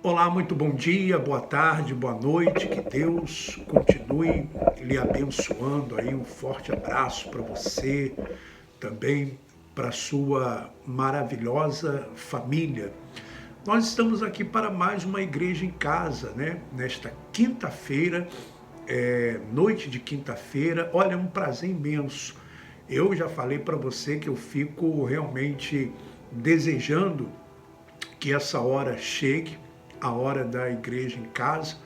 Olá, muito bom dia, boa tarde, boa noite, que Deus continue lhe abençoando aí, um forte abraço para você, também para sua maravilhosa família. Nós estamos aqui para mais uma Igreja em Casa, né? Nesta quinta-feira, noite de quinta-feira, olha, é um prazer imenso. Eu já falei para você que eu fico realmente desejando que essa hora chegue, a hora da igreja em casa,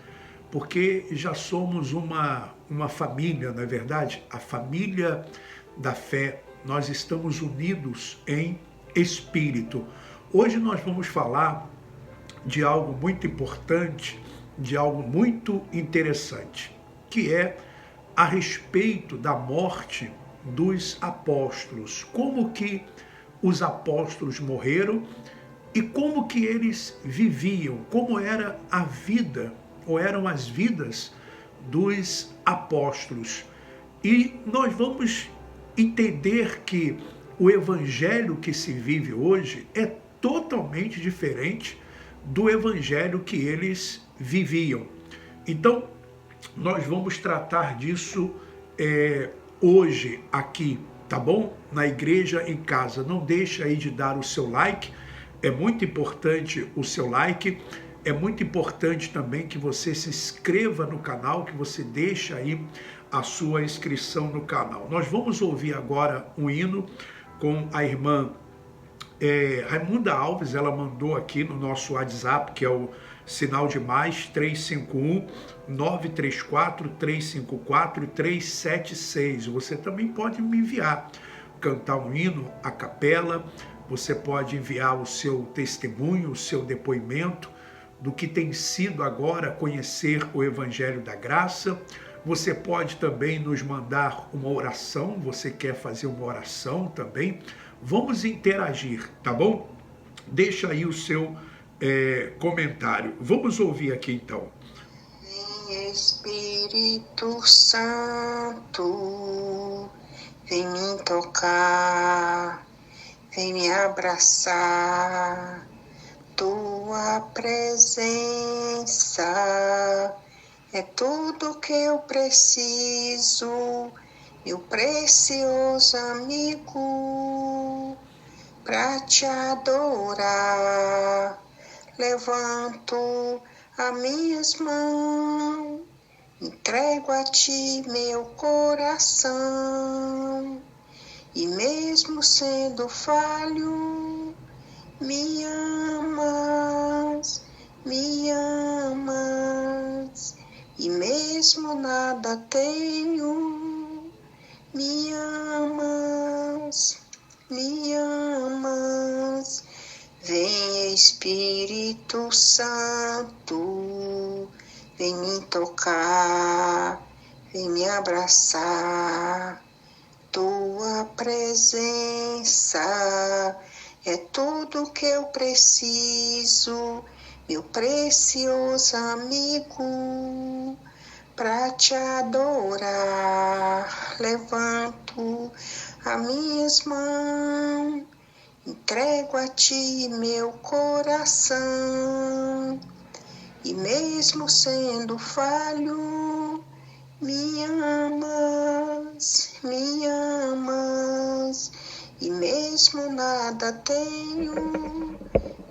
porque já somos uma família, não é verdade? A família da fé, nós estamos unidos em espírito. Hoje nós vamos falar de algo muito importante, de algo muito interessante, que é a respeito da morte dos apóstolos. Como que os apóstolos morreram e como que eles viviam, como era a vida, ou eram as vidas dos apóstolos. E nós vamos entender que o evangelho que se vive hoje é totalmente diferente do evangelho que eles viviam. Então, nós vamos tratar disso hoje aqui, tá bom? Na Igreja em Casa. Não deixa aí de dar o seu like. É muito importante o seu like, é muito importante também que você se inscreva no canal, que você deixe aí a sua inscrição no canal. Nós vamos ouvir agora um hino com a irmã Raimunda Alves. Ela mandou aqui no nosso WhatsApp, que é o sinal de mais 351 934 354 376. Você também pode me enviar, cantar um hino a capela. Você pode enviar o seu testemunho, o seu depoimento do que tem sido agora conhecer o Evangelho da Graça. Você pode também nos mandar uma oração, você quer fazer uma oração também. Vamos interagir, tá bom? Deixa aí o seu comentário. Vamos ouvir aqui então. Vem Espírito Santo, vem me tocar, vem me abraçar, tua presença é tudo que eu preciso, meu precioso amigo, pra te adorar. Levanto as minhas mãos, entrego a ti meu coração. E mesmo sendo falho, me amas, me amas. E mesmo nada tenho, me amas, me amas. Vem Espírito Santo, vem me tocar, vem me abraçar. Tua presença é tudo que eu preciso, meu precioso amigo, pra te adorar. Levanto as minhas mãos, entrego a ti meu coração. E mesmo sendo falho, me amas, me amas. E mesmo nada tenho,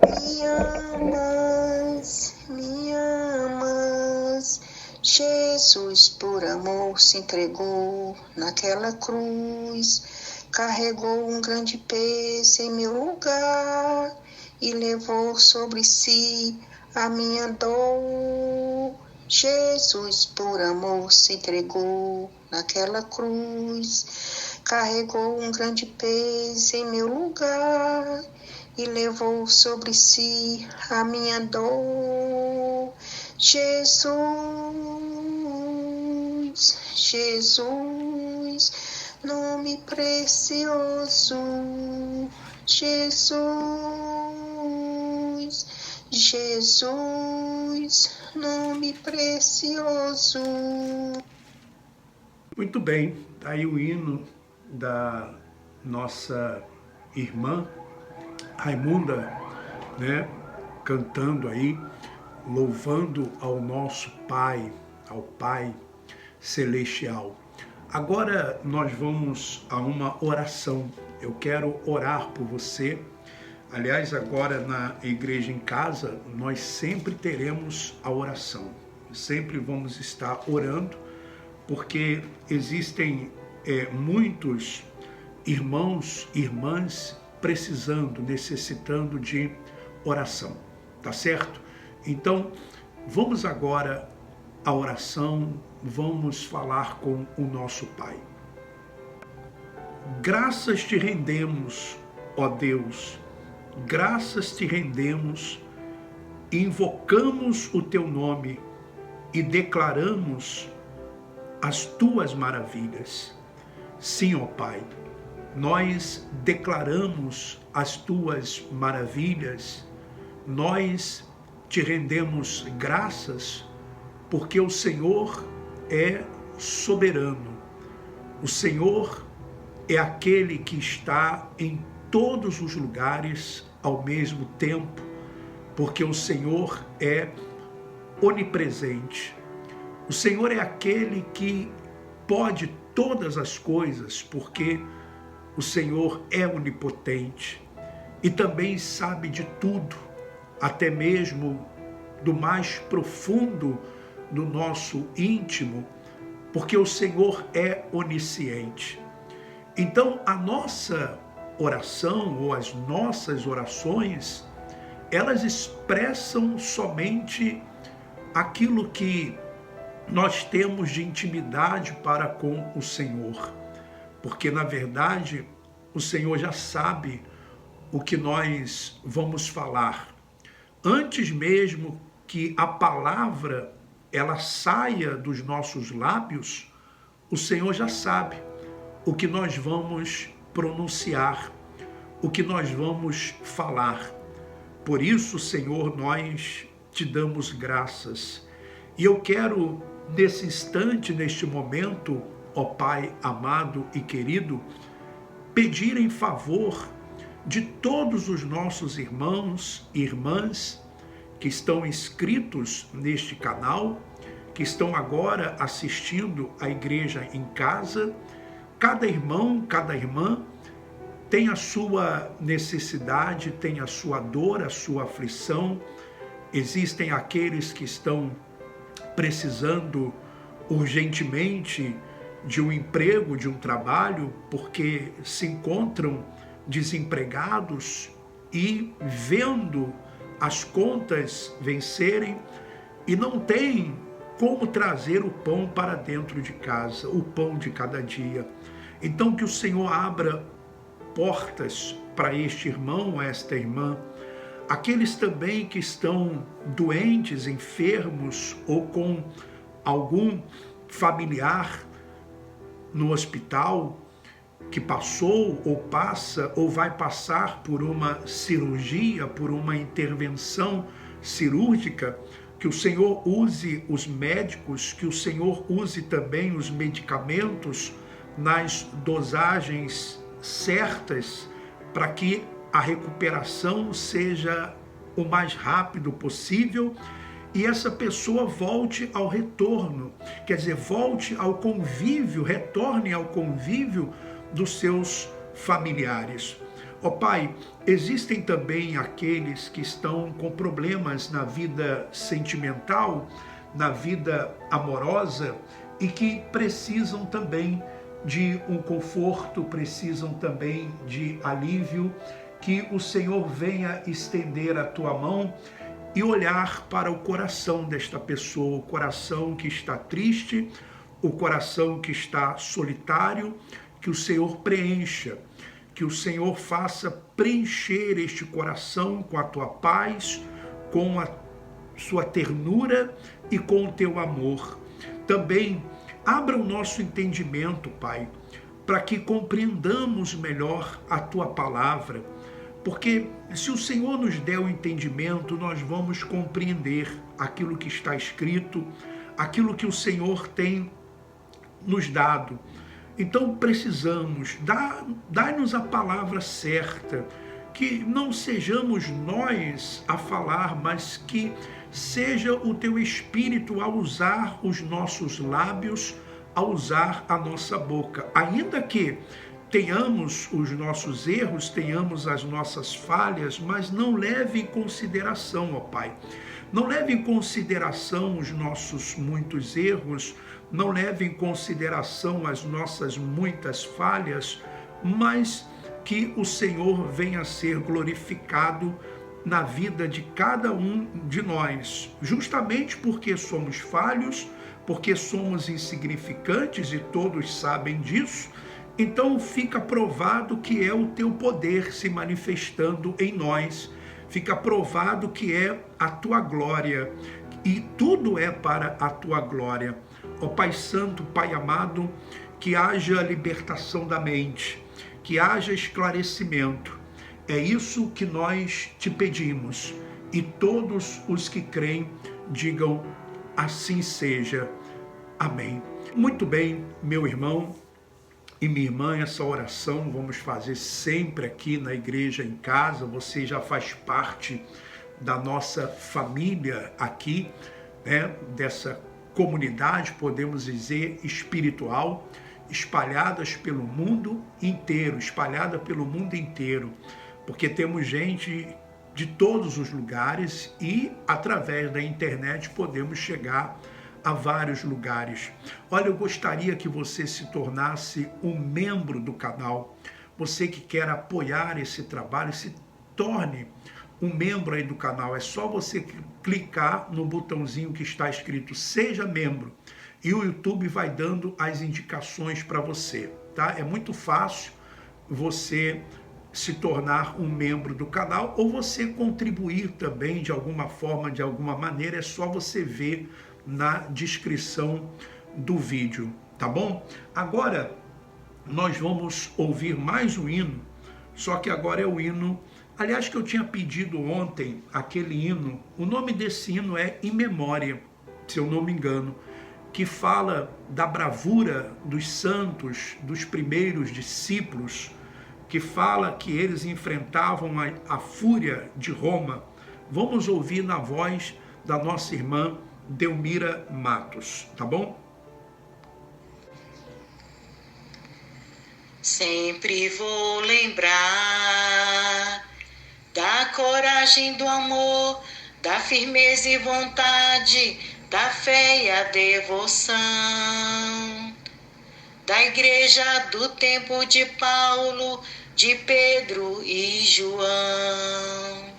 me amas, me amas. Jesus por amor se entregou naquela cruz, carregou um grande peso em meu lugar e levou sobre si a minha dor. Jesus por amor se entregou naquela cruz, carregou um grande peso em meu lugar e levou sobre si a minha dor. Jesus, Jesus, nome precioso. Jesus, Jesus, nome precioso. Muito bem, aí o hino da nossa irmã Raimunda, né, cantando aí louvando ao nosso Pai, ao Pai Celestial. Agora nós vamos a uma oração. Eu quero orar por você. Aliás, agora na Igreja em Casa, nós sempre teremos a oração. Sempre vamos estar orando, porque existem muitos irmãos e irmãs precisando, necessitando de oração, tá certo? Então, vamos agora à oração, vamos falar com o nosso Pai. Graças te rendemos, ó Deus, graças te rendemos, invocamos o teu nome e declaramos as tuas maravilhas. Sim, ó Pai, nós declaramos as tuas maravilhas, nós te rendemos graças, porque o Senhor é soberano, o Senhor é aquele que está em todos os lugares ao mesmo tempo, porque o Senhor é onipresente, o Senhor é aquele que pode todas as coisas, porque o Senhor é onipotente e também sabe de tudo, até mesmo do mais profundo do nosso íntimo, porque o Senhor é onisciente. Então, a nossa oração ou as nossas orações, elas expressam somente aquilo que nós temos de intimidade para com o Senhor, porque na verdade o Senhor já sabe o que nós vamos falar. Antes mesmo que a palavra ela saia dos nossos lábios, o Senhor já sabe o que nós vamos pronunciar, o que nós vamos falar. Por isso, Senhor, nós te damos graças. E eu quero, nesse instante, neste momento, ó Pai amado e querido, pedir em favor de todos os nossos irmãos e irmãs que estão inscritos neste canal, que estão agora assistindo a Igreja em Casa. Cada irmão, cada irmã tem a sua necessidade, tem a sua dor, a sua aflição. Existem aqueles que estão precisando urgentemente de um emprego, de um trabalho, porque se encontram desempregados e vendo as contas vencerem e não têm como trazer o pão para dentro de casa, o pão de cada dia. Então que o Senhor abra portas para este irmão, esta irmã, aqueles também que estão doentes, enfermos ou com algum familiar no hospital que passou ou passa ou vai passar por uma cirurgia, por uma intervenção cirúrgica, que o Senhor use os médicos, que o Senhor use também os medicamentos nas dosagens certas, para que a recuperação seja o mais rápido possível e essa pessoa volte ao retorno, quer dizer, volte ao convívio, retorne ao convívio dos seus familiares. Ó Pai, existem também aqueles que estão com problemas na vida sentimental, na vida amorosa e que precisam também de um conforto, precisam também de alívio, que o Senhor venha estender a tua mão e olhar para o coração desta pessoa, o coração que está triste, o coração que está solitário, que o Senhor preencha, que o Senhor faça preencher este coração com a tua paz, com a sua ternura e com o teu amor. Também abra o nosso entendimento, Pai, para que compreendamos melhor a tua palavra, porque se o Senhor nos der o entendimento, nós vamos compreender aquilo que está escrito, aquilo que o Senhor tem nos dado. Então precisamos, dá-nos a palavra certa, que não sejamos nós a falar, mas que seja o teu Espírito a usar os nossos lábios, a usar a nossa boca. Ainda que tenhamos os nossos erros, tenhamos as nossas falhas, mas não leve em consideração, ó Pai. Não leve em consideração os nossos muitos erros, não leve em consideração as nossas muitas falhas, mas que o Senhor venha a ser glorificado na vida de cada um de nós, justamente porque somos falhos, porque somos insignificantes e todos sabem disso. Então fica provado que é o teu poder se manifestando em nós, fica provado que é a tua glória, e tudo é para a tua glória. Ó Pai Santo, Pai amado, que haja libertação da mente, que haja esclarecimento. É isso que nós te pedimos, e todos os que creem digam assim seja. Amém. Muito bem, meu irmão e minha irmã, essa oração vamos fazer sempre aqui na Igreja em Casa. Você já faz parte da nossa família aqui, né? Dessa comunidade, podemos dizer, espiritual, espalhadas pelo mundo inteiro, porque temos gente de todos os lugares e através da internet podemos chegar a vários lugares. Olha, eu gostaria que você se tornasse um membro do canal. Você que quer apoiar esse trabalho, se torne um membro aí do canal. É só você clicar no botãozinho que está escrito Seja Membro e o YouTube vai dando as indicações para você, tá? É muito fácil você se tornar um membro do canal ou você contribuir também de alguma forma, de alguma maneira. É só você ver na descrição do vídeo, tá bom? Agora nós vamos ouvir mais um hino, só que agora é o hino, aliás, que eu tinha pedido ontem, aquele hino. O nome desse hino é Em Memória, se eu não me engano, que fala da bravura dos santos, dos primeiros discípulos, que fala que eles enfrentavam a fúria de Roma. Vamos ouvir na voz da nossa irmã Delmira Matos, tá bom? Sempre vou lembrar da coragem, do amor, da firmeza e vontade, da fé e a devoção, da igreja do tempo de Paulo, de Pedro e João,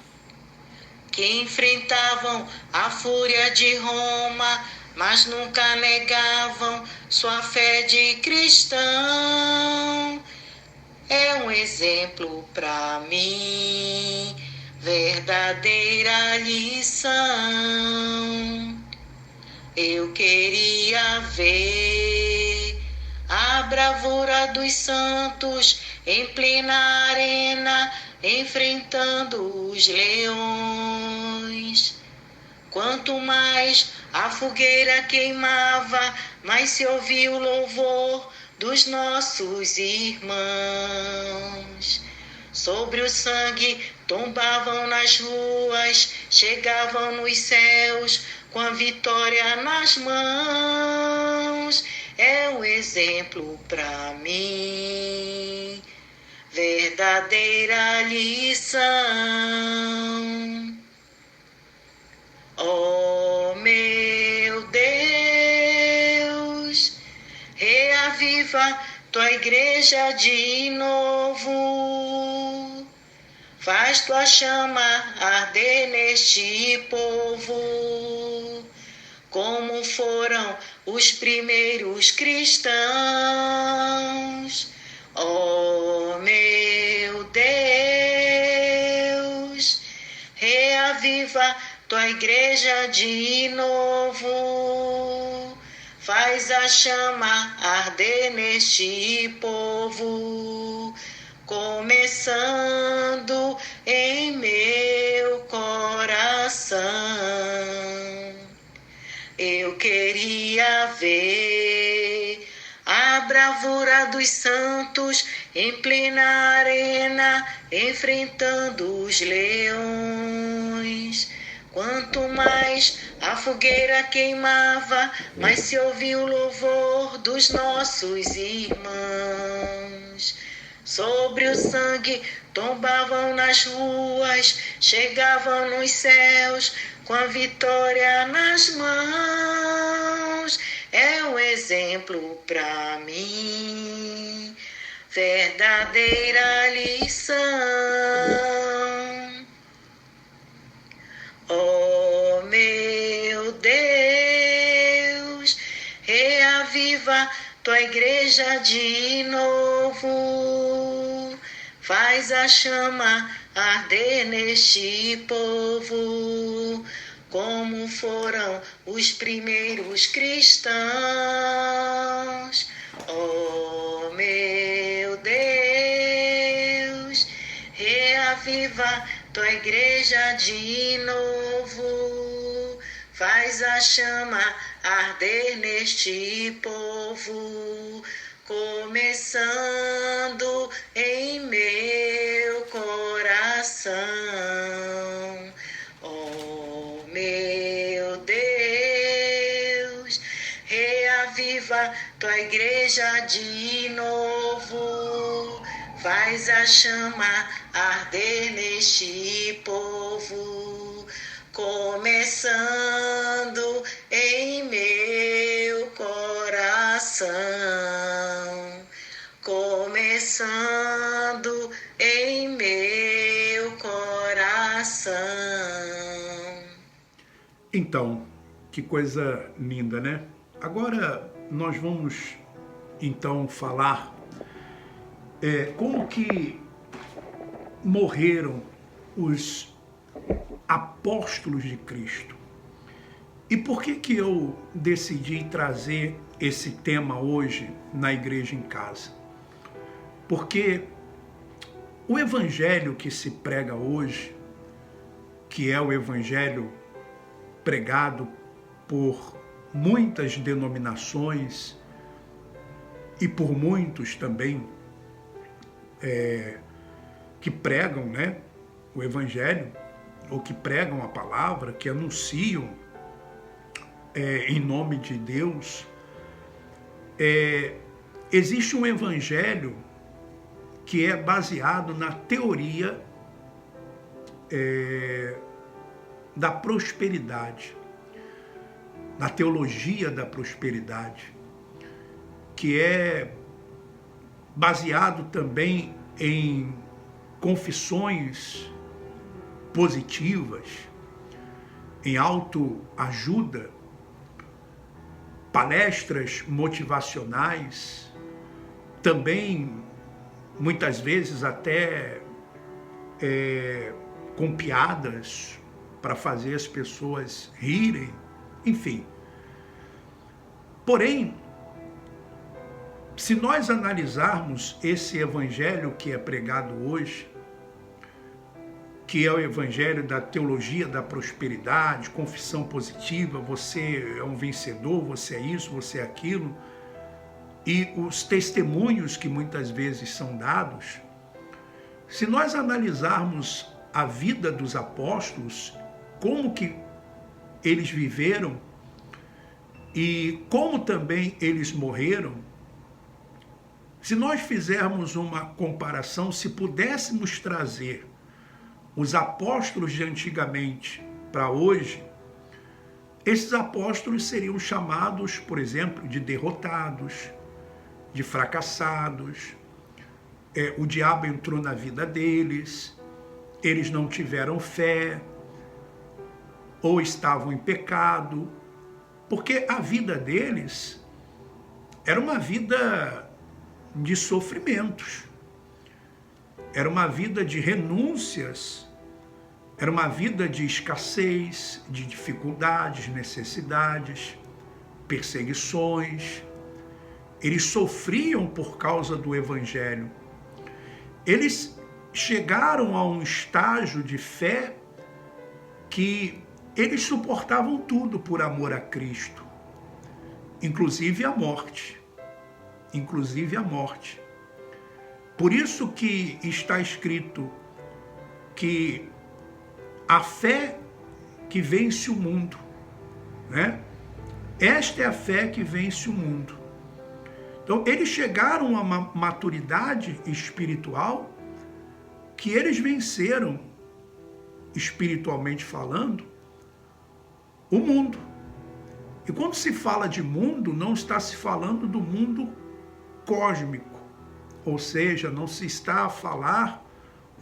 que enfrentavam a fúria de Roma, mas nunca negavam sua fé de cristão. É um exemplo para mim, verdadeira lição. Eu queria ver a bravura dos santos em plena arena, enfrentando os leões. Quanto mais a fogueira queimava, mais se ouvia o louvor dos nossos irmãos. Sobre o sangue tombavam nas ruas, chegavam nos céus com a vitória nas mãos. É um exemplo para mim, verdadeira lição. Oh, meu Deus, reaviva tua igreja de novo. Faz tua chama arder neste povo, como foram os primeiros cristãos. Oh, meu Deus, reaviva tua igreja de novo. Faz a chama arder neste povo, começando em meu coração. Eu queria ver a bravura dos santos em plena arena, enfrentando os leões. Quanto mais a fogueira queimava, mais se ouvia o louvor dos nossos irmãos. Sobre o sangue tombavam nas ruas, chegavam nos céus com a vitória nas mãos. É um exemplo para mim, verdadeira lição. Oh, meu Deus, reaviva tua igreja de novo. Faz a chama arder neste povo, como foram os primeiros cristãos. Oh, meu Deus, reaviva tua igreja de novo, faz a chama arder neste povo, começando em meu coração. Oh, meu Deus, reaviva tua igreja de novo, faz a chama arder neste povo, começando em meu coração, começando em meu coração. Então, que coisa linda, né? Agora nós vamos então falar como que morreram os apóstolos de Cristo. E por que eu decidi trazer esse tema hoje na Igreja em Casa? Porque o evangelho que se prega hoje, que é o evangelho pregado por muitas denominações e por muitos também que pregam, né, o evangelho, ou que pregam a palavra, que anunciam em nome de Deus, existe um evangelho que é baseado na teoria da prosperidade, na teologia da prosperidade, que é baseado também em confissões positivas, em autoajuda, palestras motivacionais, também muitas vezes até com piadas para fazer as pessoas rirem, enfim. Porém, se nós analisarmos esse evangelho que é pregado hoje, que é o evangelho da teologia da prosperidade, confissão positiva, você é um vencedor, você é isso, você é aquilo, e os testemunhos que muitas vezes são dados, se nós analisarmos a vida dos apóstolos, como que eles viveram e como também eles morreram, se nós fizermos uma comparação, se pudéssemos trazer os apóstolos de antigamente para hoje, esses apóstolos seriam chamados, por exemplo, de derrotados, de fracassados. O diabo entrou na vida deles, eles não tiveram fé, ou estavam em pecado, porque a vida deles era uma vida de sofrimentos, era uma vida de renúncias, era uma vida de escassez, de dificuldades, necessidades, perseguições. Eles sofriam por causa do evangelho. Eles chegaram a um estágio de fé que eles suportavam tudo por amor a Cristo, inclusive a morte. Inclusive a morte. Por isso que está escrito que a fé que vence o mundo, né? Esta é a fé que vence o mundo. Então, eles chegaram a uma maturidade espiritual que eles venceram, espiritualmente falando, o mundo. E quando se fala de mundo, não está se falando do mundo cósmico, ou seja, não se está a falar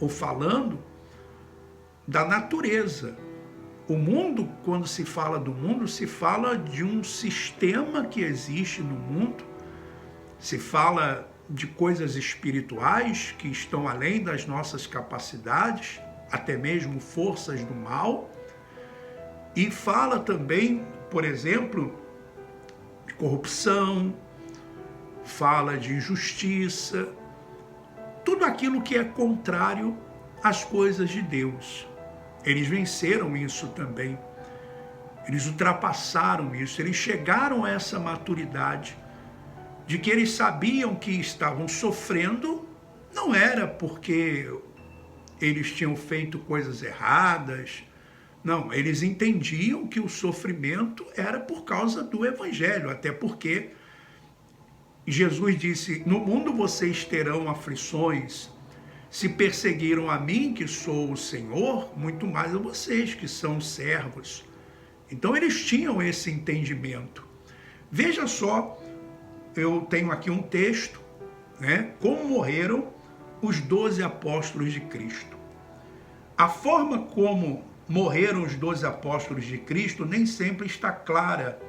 ou falando da natureza. O mundo, quando se fala do mundo, se fala de um sistema que existe no mundo, se fala de coisas espirituais que estão além das nossas capacidades, até mesmo forças do mal, e fala também, por exemplo, de corrupção, fala de injustiça, tudo aquilo que é contrário às coisas de Deus. Eles venceram isso também, eles ultrapassaram isso, eles chegaram a essa maturidade de que eles sabiam que estavam sofrendo, não era porque eles tinham feito coisas erradas, não, eles entendiam que o sofrimento era por causa do Evangelho, até porque Jesus disse, no mundo vocês terão aflições, se perseguiram a mim, que sou o Senhor, muito mais a vocês, que são servos. Então eles tinham esse entendimento. Veja só, eu tenho aqui um texto, né? Como morreram os 12 apóstolos de Cristo. A forma como morreram os 12 apóstolos de Cristo nem sempre está clara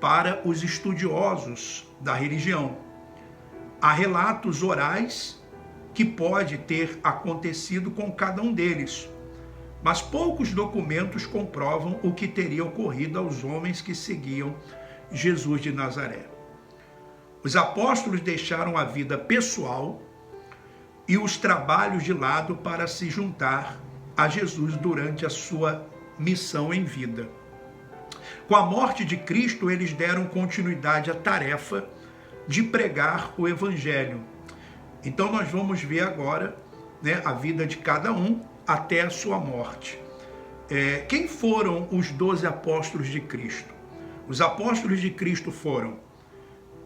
para os estudiosos da religião. Há relatos orais que pode ter acontecido com cada um deles, mas poucos documentos comprovam o que teria ocorrido aos homens que seguiam Jesus de Nazaré. Os apóstolos deixaram a vida pessoal e os trabalhos de lado para se juntar a Jesus durante a sua missão em vida. Com a morte de Cristo, eles deram continuidade à tarefa de pregar o Evangelho. Então nós vamos ver agora, né, a vida de cada um até a sua morte. Quem foram os 12 apóstolos de Cristo? Os apóstolos de Cristo foram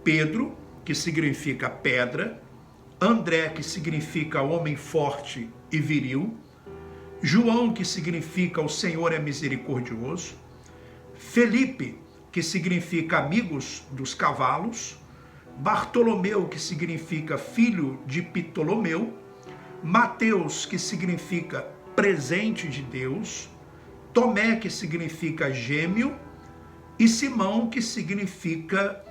Pedro, que significa pedra, André, que significa homem forte e viril, João, que significa o Senhor é misericordioso, Felipe, que significa amigos dos cavalos, Bartolomeu, que significa filho de Ptolomeu, Mateus, que significa presente de Deus, Tomé, que significa gêmeo, e Simão, que significa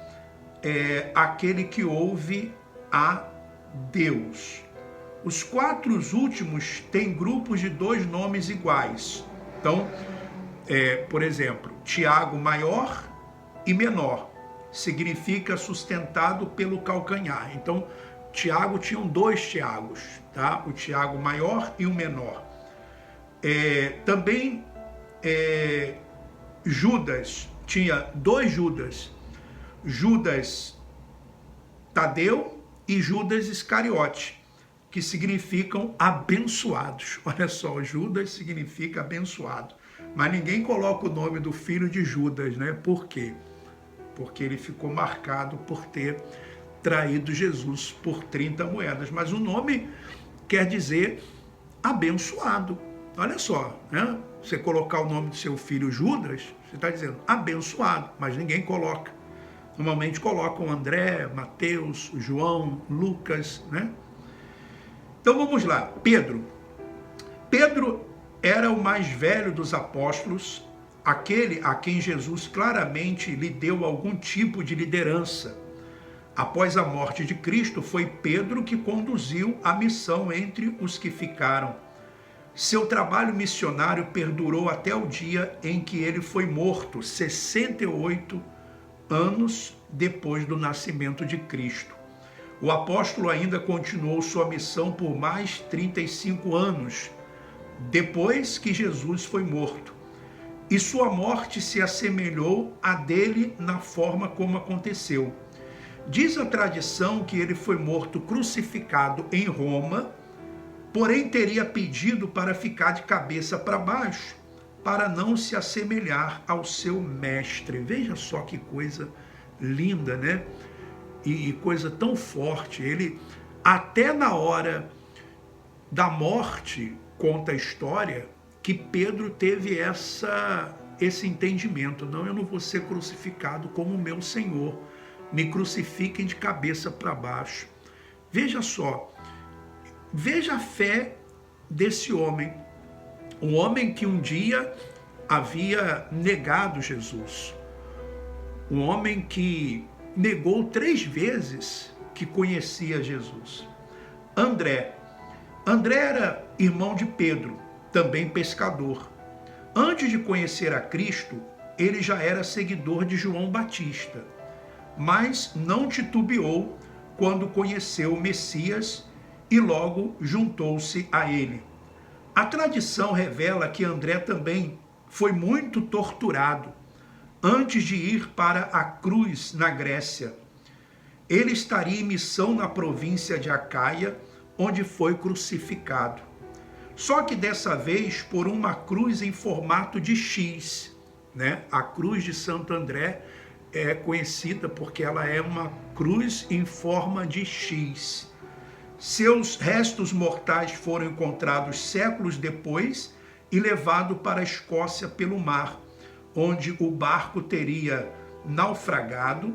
aquele que ouve a Deus. Os 4 últimos têm grupos de 2 nomes iguais. Então, por exemplo, Tiago maior e menor, significa sustentado pelo calcanhar. Então, Tiago tinham 2 Tiagos, tá? O Tiago maior e o menor. Também Judas, tinha 2 Judas, Judas Tadeu e Judas Iscariote, que significam abençoados. Olha só, Judas significa abençoado. Mas ninguém coloca o nome do filho de Judas, né? Por quê? Porque ele ficou marcado por ter traído Jesus por 30 moedas. Mas o nome quer dizer abençoado. Olha só, né? Você colocar o nome do seu filho Judas, você está dizendo abençoado, mas ninguém coloca. Normalmente colocam André, Mateus, João, Lucas, né? Então vamos lá, Pedro. Pedro era o mais velho dos apóstolos, aquele a quem Jesus claramente lhe deu algum tipo de liderança. Após a morte de Cristo, foi Pedro que conduziu a missão entre os que ficaram. Seu trabalho missionário perdurou até o dia em que ele foi morto, 68 anos depois do nascimento de Cristo. O apóstolo ainda continuou sua missão por mais 35 anos, depois que Jesus foi morto. E sua morte se assemelhou à dele na forma como aconteceu. Diz a tradição que ele foi morto crucificado em Roma, porém teria pedido para ficar de cabeça para baixo, para não se assemelhar ao seu mestre. Veja só que coisa linda, né? E coisa tão forte. Ele, até na hora da morte, conta a história que Pedro teve esse entendimento. Não, eu não vou ser crucificado como o meu Senhor. Me crucifiquem de cabeça para baixo. Veja só, veja a fé desse homem. Um homem que um dia havia negado Jesus. Um homem que negou 3 vezes que conhecia Jesus. André era irmão de Pedro, também pescador. Antes de conhecer a Cristo, ele já era seguidor de João Batista, mas não titubeou quando conheceu o Messias e logo juntou-se a ele. A tradição revela que André também foi muito torturado antes de ir para a cruz na Grécia. Ele estaria em missão na província de Acaia, onde foi crucificado. Só que dessa vez por uma cruz em formato de X, né? A cruz de Santo André é conhecida porque ela é uma cruz em forma de X. Seus restos mortais foram encontrados séculos depois e levados para a Escócia pelo mar, onde o barco teria naufragado.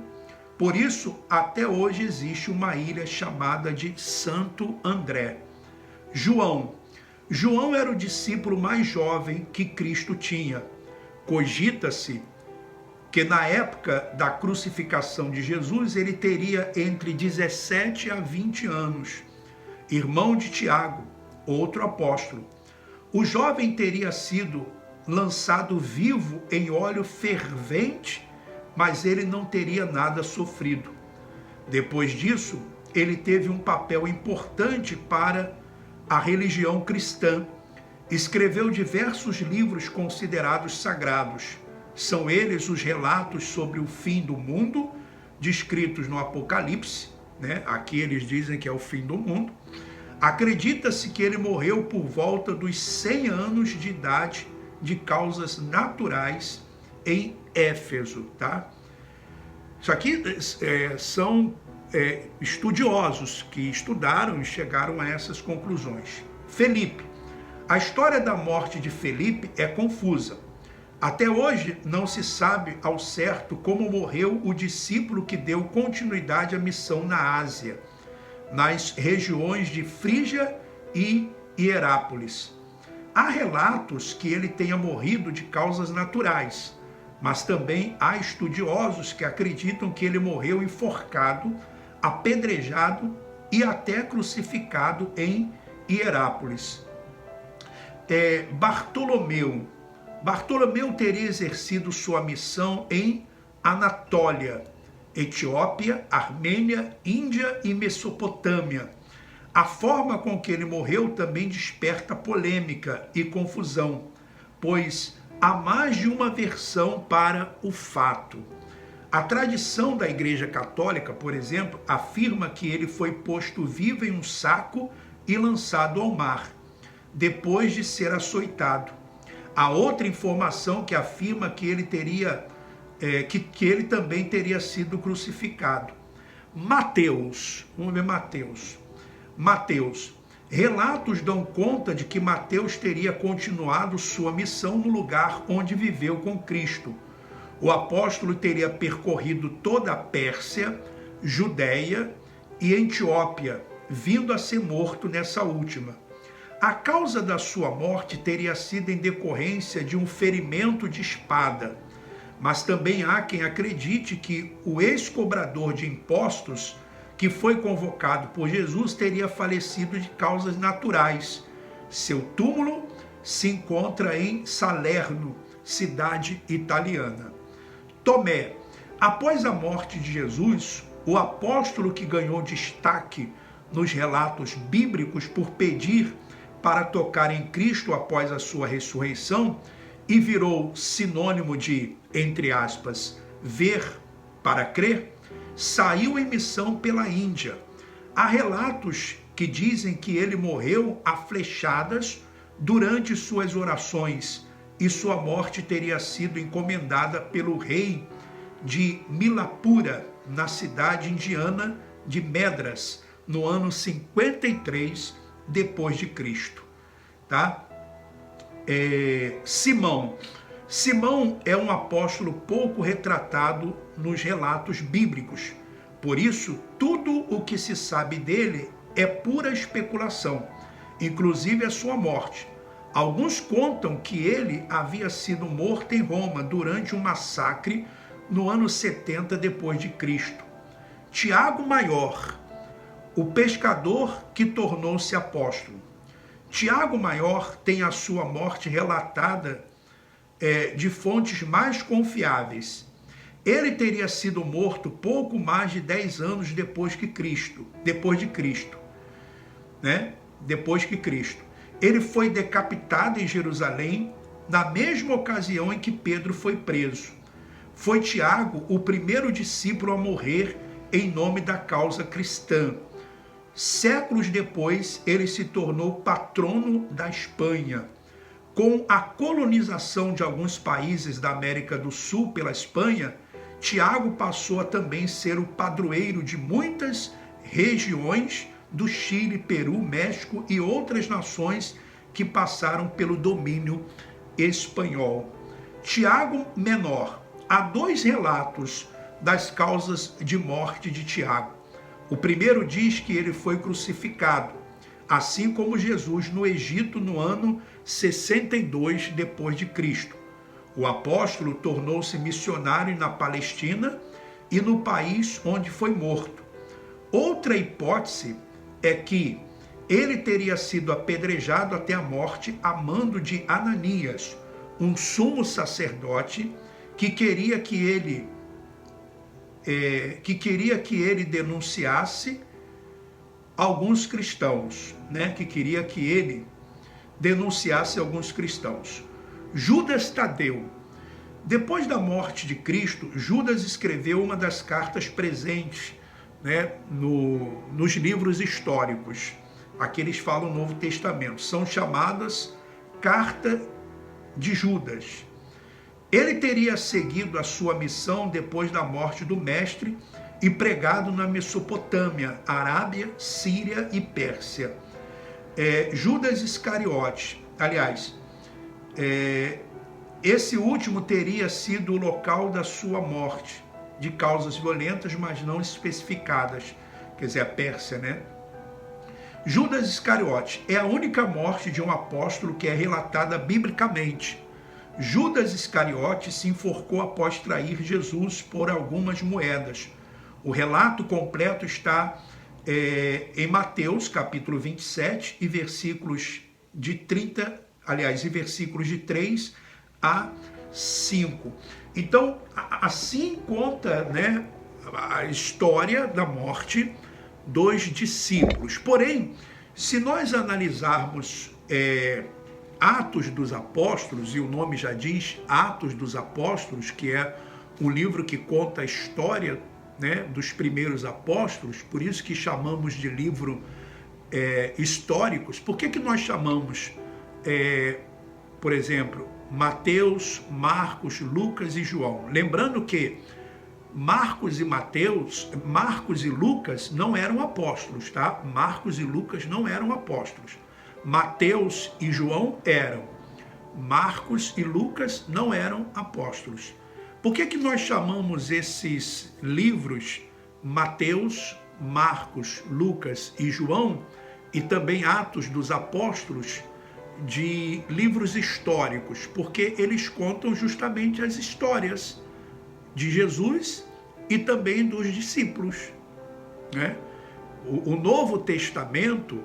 Por isso, até hoje existe uma ilha chamada de Santo André. João era o discípulo mais jovem que Cristo tinha. Cogita-se que na época da crucificação de Jesus, ele teria entre 17 a 20 anos. Irmão de Tiago, outro apóstolo. O jovem teria sido lançado vivo em óleo fervente, mas ele não teria nada sofrido. Depois disso, ele teve um papel importante para a religião cristã. Escreveu diversos livros considerados sagrados. São eles os relatos sobre o fim do mundo, descritos no Apocalipse, né? Aqui eles dizem que é o fim do mundo. Acredita-se que ele morreu por volta dos 100 anos de idade de causas naturais em Éfeso, tá? Isso aqui são estudiosos que estudaram e chegaram a essas conclusões. Felipe. A história da morte de Felipe é confusa. Até hoje não se sabe ao certo como morreu o discípulo que deu continuidade à missão na Ásia, nas regiões de Frígia e Hierápolis. Há relatos que ele tenha morrido de causas naturais, mas também há estudiosos que acreditam que ele morreu enforcado, apedrejado e até crucificado em Hierápolis. Bartolomeu teria exercido sua missão em Anatólia, Etiópia, Armênia, Índia e Mesopotâmia. A forma com que ele morreu também desperta polêmica e confusão, pois há mais de uma versão para o fato. A tradição da Igreja Católica, por exemplo, afirma que ele foi posto vivo em um saco e lançado ao mar, depois de ser açoitado. Há outra informação que afirma que ele ele também teria sido crucificado. Mateus, vamos ver Mateus. Relatos dão conta de que Mateus teria continuado sua missão no lugar onde viveu com Cristo. O apóstolo teria percorrido toda a Pérsia, Judéia e Etiópia, vindo a ser morto nessa última. A causa da sua morte teria sido em decorrência de um ferimento de espada, mas também há quem acredite que o ex-cobrador de impostos que foi convocado por Jesus teria falecido de causas naturais. Seu túmulo se encontra em Salerno, cidade italiana. Tomé. Após a morte de Jesus, o apóstolo que ganhou destaque nos relatos bíblicos por pedir para tocar em Cristo após a sua ressurreição e virou sinônimo de, entre aspas, ver para crer, saiu em missão pela Índia. Há relatos que dizem que ele morreu a flechadas durante suas orações e sua morte teria sido encomendada pelo rei de Milapura, na cidade indiana de Medras, no ano 53 depois de Cristo, tá? Simão é um apóstolo pouco retratado nos relatos bíblicos. Por isso, tudo o que se sabe dele é pura especulação, inclusive a sua morte. Alguns contam que ele havia sido morto em Roma durante um massacre no ano 70 depois de Cristo. Tiago Maior, o pescador que tornou-se apóstolo. Tiago Maior tem a sua morte relatada de fontes mais confiáveis. Ele teria sido morto pouco mais de 10 anos depois de Cristo. Ele foi decapitado em Jerusalém na mesma ocasião em que Pedro foi preso. Foi Tiago o primeiro discípulo a morrer em nome da causa cristã. Séculos depois, ele se tornou patrono da Espanha. Com a colonização de alguns países da América do Sul pela Espanha, Tiago passou a também ser o padroeiro de muitas regiões do Chile, Peru, México e outras nações que passaram pelo domínio espanhol. Tiago Menor. Há 2 relatos das causas de morte de Tiago. O primeiro diz que ele foi crucificado, assim como Jesus no Egito no ano 62 depois de Cristo. O apóstolo tornou-se missionário na Palestina e no país onde foi morto. Outra hipótese é que ele teria sido apedrejado até a morte a mando de Ananias, um sumo sacerdote que queria que ele denunciasse alguns cristãos, Judas Tadeu. Depois da morte de Cristo, Judas escreveu uma das cartas presentes, nos livros históricos. Aqui eles falam o Novo Testamento. São chamadas Carta de Judas. Ele teria seguido a sua missão depois da morte do mestre e pregado na Mesopotâmia, Arábia, Síria e Pérsia. Judas Iscariote, aliás, esse último teria sido o local da sua morte, de causas violentas, mas não especificadas, quer dizer, a Pérsia, Judas Iscariote é a única morte de um apóstolo que é relatada biblicamente. Judas Iscariote se enforcou após trair Jesus por algumas moedas. O relato completo está em Mateus, capítulo 27, e versículos de 3 a 5. Então, assim conta, a história da morte dos discípulos. Porém, se nós analisarmos Atos dos Apóstolos, e o nome já diz Atos dos Apóstolos, que é um livro que conta a história dos primeiros apóstolos, por isso que chamamos de livro históricos. Por que nós chamamos, por exemplo, Mateus, Marcos, Lucas e João? Lembrando que Marcos e Lucas não eram apóstolos, tá? Marcos e Lucas não eram apóstolos. Mateus e João eram. Marcos e Lucas não eram apóstolos. Por que nós chamamos esses livros, Mateus, Marcos, Lucas e João, e também Atos dos Apóstolos, de livros históricos? Porque eles contam justamente as histórias de Jesus e também dos discípulos, O Novo Testamento,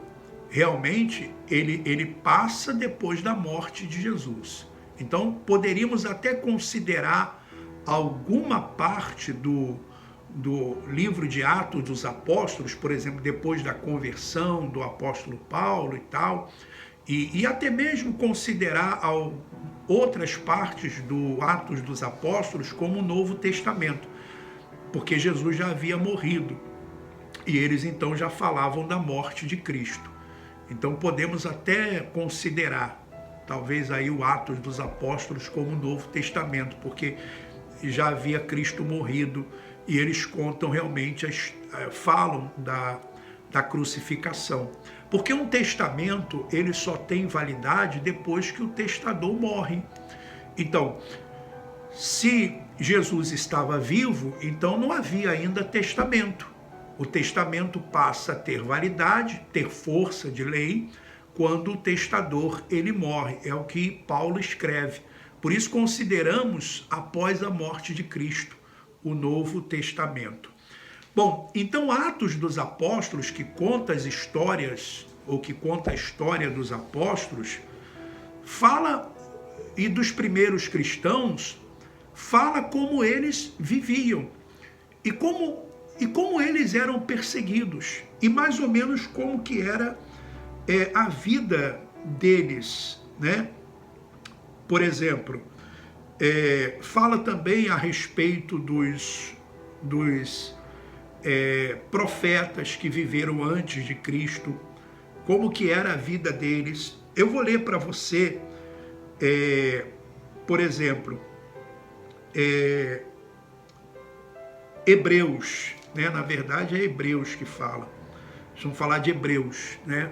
realmente, ele passa depois da morte de Jesus. Então, poderíamos até considerar alguma parte do livro de Atos dos Apóstolos, por exemplo, depois da conversão do apóstolo Paulo e tal, e até mesmo considerar outras partes do Atos dos Apóstolos como o Novo Testamento, porque Jesus já havia morrido e eles então já falavam da morte de Cristo. Então podemos até considerar talvez aí o Atos dos Apóstolos como o Novo Testamento, porque já havia Cristo morrido e eles contam realmente, falam da crucificação. Porque um testamento, ele só tem validade depois que o testador morre. Então, se Jesus estava vivo, então não havia ainda testamento. O testamento passa a ter validade, ter força de lei, quando o testador ele morre. É o que Paulo escreve. Por isso consideramos, após a morte de Cristo, o Novo Testamento. Bom, então Atos dos Apóstolos, que conta as histórias, ou que conta a história dos apóstolos, fala, e dos primeiros cristãos, fala como eles viviam, e como eles eram perseguidos, e mais ou menos como que era a vida deles, né? Por exemplo, fala também a respeito dos profetas que viveram antes de Cristo, como que era a vida deles. Eu vou ler para você, por exemplo, Hebreus, né? Na verdade é Hebreus que fala. Vamos falar de Hebreus, né?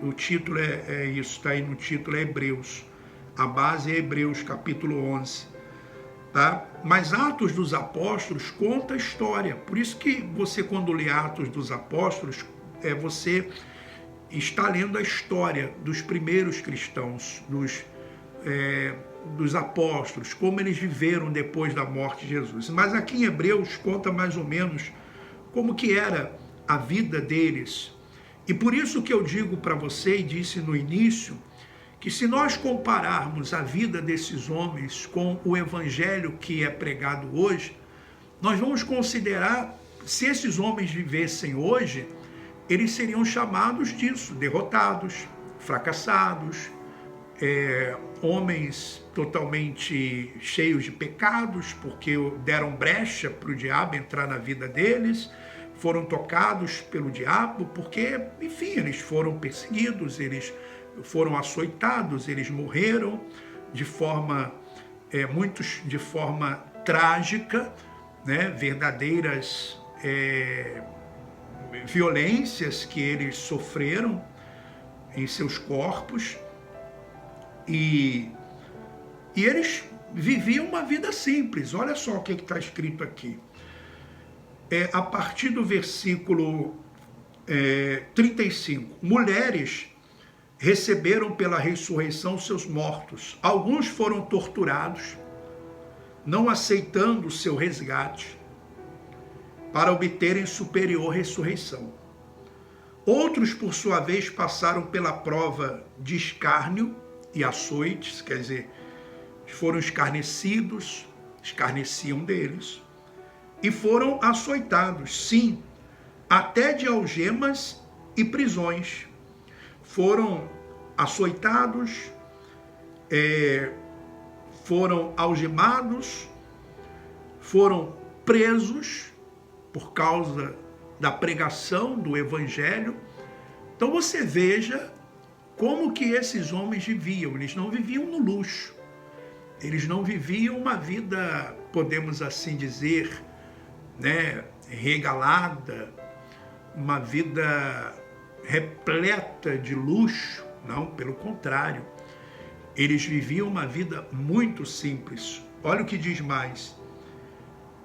O título é isso, está aí no título, é Hebreus. A base é Hebreus, capítulo 11. Tá? Mas Atos dos Apóstolos conta a história. Por isso que você, quando lê Atos dos Apóstolos, você está lendo a história dos primeiros cristãos, dos apóstolos, como eles viveram depois da morte de Jesus. Mas aqui em Hebreus conta mais ou menos como que era a vida deles. E por isso que eu digo para você, e disse no início, que se nós compararmos a vida desses homens com o evangelho que é pregado hoje, nós vamos considerar, se esses homens vivessem hoje, eles seriam chamados disso, derrotados, fracassados, homens totalmente cheios de pecados, porque deram brecha para o diabo entrar na vida deles, foram tocados pelo diabo, porque, enfim, eles foram perseguidos, eles foram açoitados, eles morreram de forma, muitos de forma trágica, né? Verdadeiras violências que eles sofreram em seus corpos, e eles viviam uma vida simples. Olha só o que está escrito aqui. A partir do versículo 35. Mulheres receberam pela ressurreição seus mortos. Alguns foram torturados, não aceitando o seu resgate, para obterem superior ressurreição. Outros, por sua vez, passaram pela prova de escárnio e açoites, quer dizer, foram escarnecidos, escarneciam deles, e foram açoitados, sim, até de algemas e prisões. Foram açoitados, foram algemados, foram presos por causa da pregação do evangelho. Então você veja como que esses homens viviam. Eles não viviam no luxo, eles não viviam uma vida, podemos assim dizer, né, regalada, uma vida repleta de luxo. Não, pelo contrário, eles viviam uma vida muito simples. Olha o que diz mais: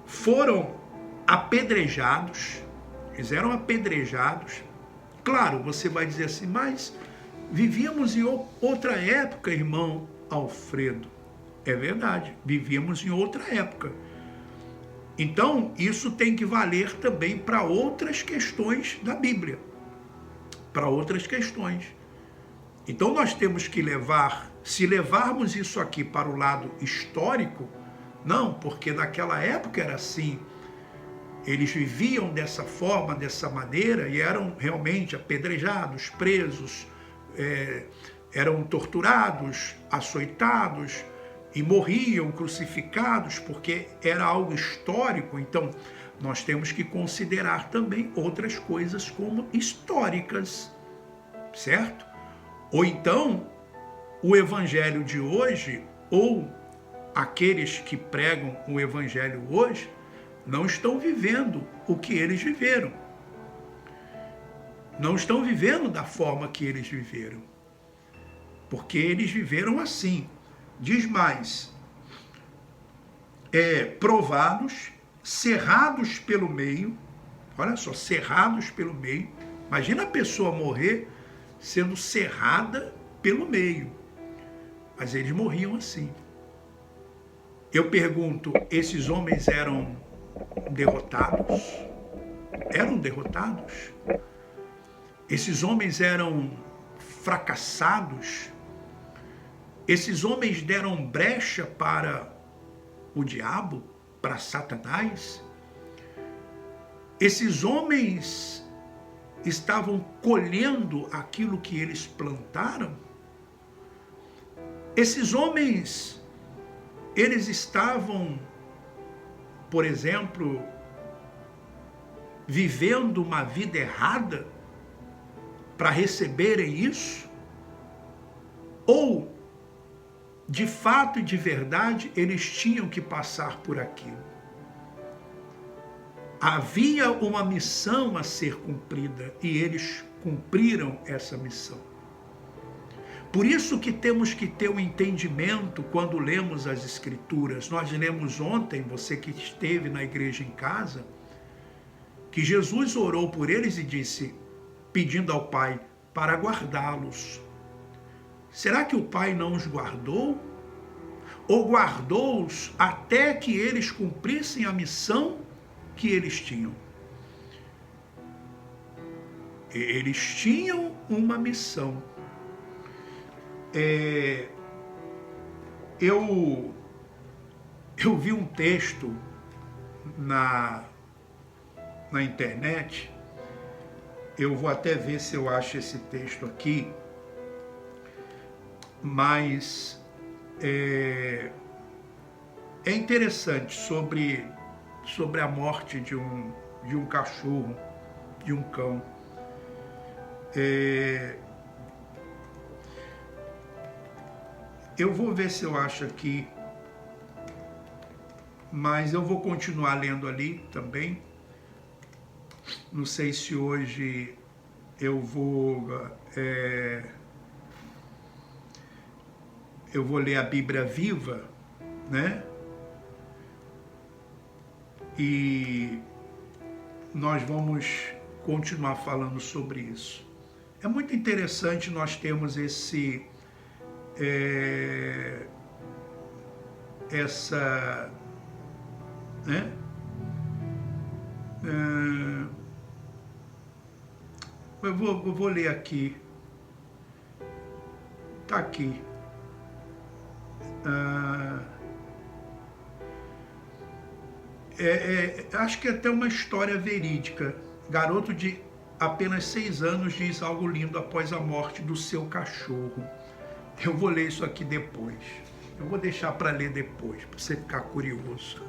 foram apedrejados, eles eram apedrejados. Claro, você vai dizer assim, mas vivíamos em outra época, irmão Alfredo. É verdade, vivíamos em outra época. Então, isso tem que valer também para outras questões da Bíblia, para outras questões. Então, nós temos que levar, se levarmos isso aqui para o lado histórico, não, porque naquela época era assim, eles viviam dessa forma, dessa maneira, e eram realmente apedrejados, presos, eram torturados, açoitados, e morriam crucificados, porque era algo histórico. Então, nós temos que considerar também outras coisas como históricas, certo? Ou então, o evangelho de hoje, ou aqueles que pregam o evangelho hoje, não estão vivendo o que eles viveram. Não estão vivendo da forma que eles viveram. Porque eles viveram assim. Diz mais, provados, cerrados pelo meio. Olha só, cerrados pelo meio. Imagina a pessoa morrer sendo cerrada pelo meio. Mas eles morriam assim. Eu pergunto, esses homens eram derrotados? Eram derrotados? Esses homens eram fracassados? Esses homens deram brecha para o diabo, para Satanás? Esses homens estavam colhendo aquilo que eles plantaram? Esses homens, eles estavam, por exemplo, vivendo uma vida errada para receberem isso? Ou, de fato e de verdade, eles tinham que passar por aquilo? Havia uma missão a ser cumprida e eles cumpriram essa missão. Por isso que temos que ter um entendimento quando lemos as Escrituras. Nós lemos ontem, você que esteve na igreja em casa, que Jesus orou por eles e disse, pedindo ao Pai para guardá-los. Será que o Pai não os guardou? Ou guardou-os até que eles cumprissem a missão que eles tinham? Eles tinham uma missão. Eu vi um texto na internet, eu vou até ver se eu acho esse texto aqui, mas é interessante sobre a morte de um cachorro, de um cão. Eu vou ver se eu acho aqui, mas eu vou continuar lendo ali também. Não sei se hoje eu vou ler a Bíblia Viva, né? E nós vamos continuar falando sobre isso. É muito interessante nós termos essa, né? Eu vou ler aqui. Está aqui. Acho que é até uma história verídica. Garoto de apenas 6 anos diz algo lindo após a morte do seu cachorro. Eu vou ler isso aqui depois. Eu vou deixar para ler depois, para você ficar curioso.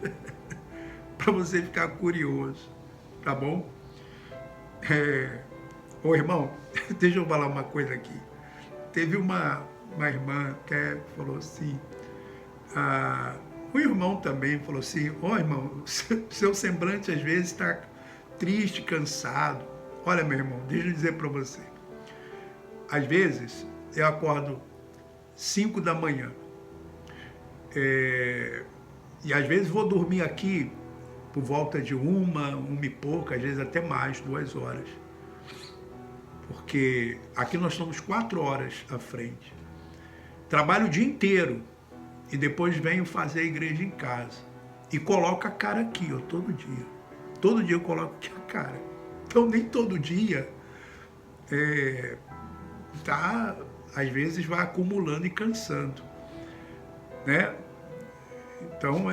Para você ficar curioso, tá bom? Ô irmão, deixa eu falar uma coisa aqui. Teve uma irmã que falou assim, o irmão também falou assim, irmão, seu semblante às vezes está triste, cansado. Olha, meu irmão, deixa eu dizer para você. Às vezes, eu acordo 5 da manhã. E às vezes vou dormir aqui por volta de 1 e pouco, às vezes até mais, 2 horas. Porque aqui nós estamos 4 horas à frente. Trabalho o dia inteiro e depois venho fazer a igreja em casa. E coloco a cara aqui, todo dia. Todo dia eu coloco aqui a cara. Então nem todo dia às vezes vai acumulando e cansando, né? Então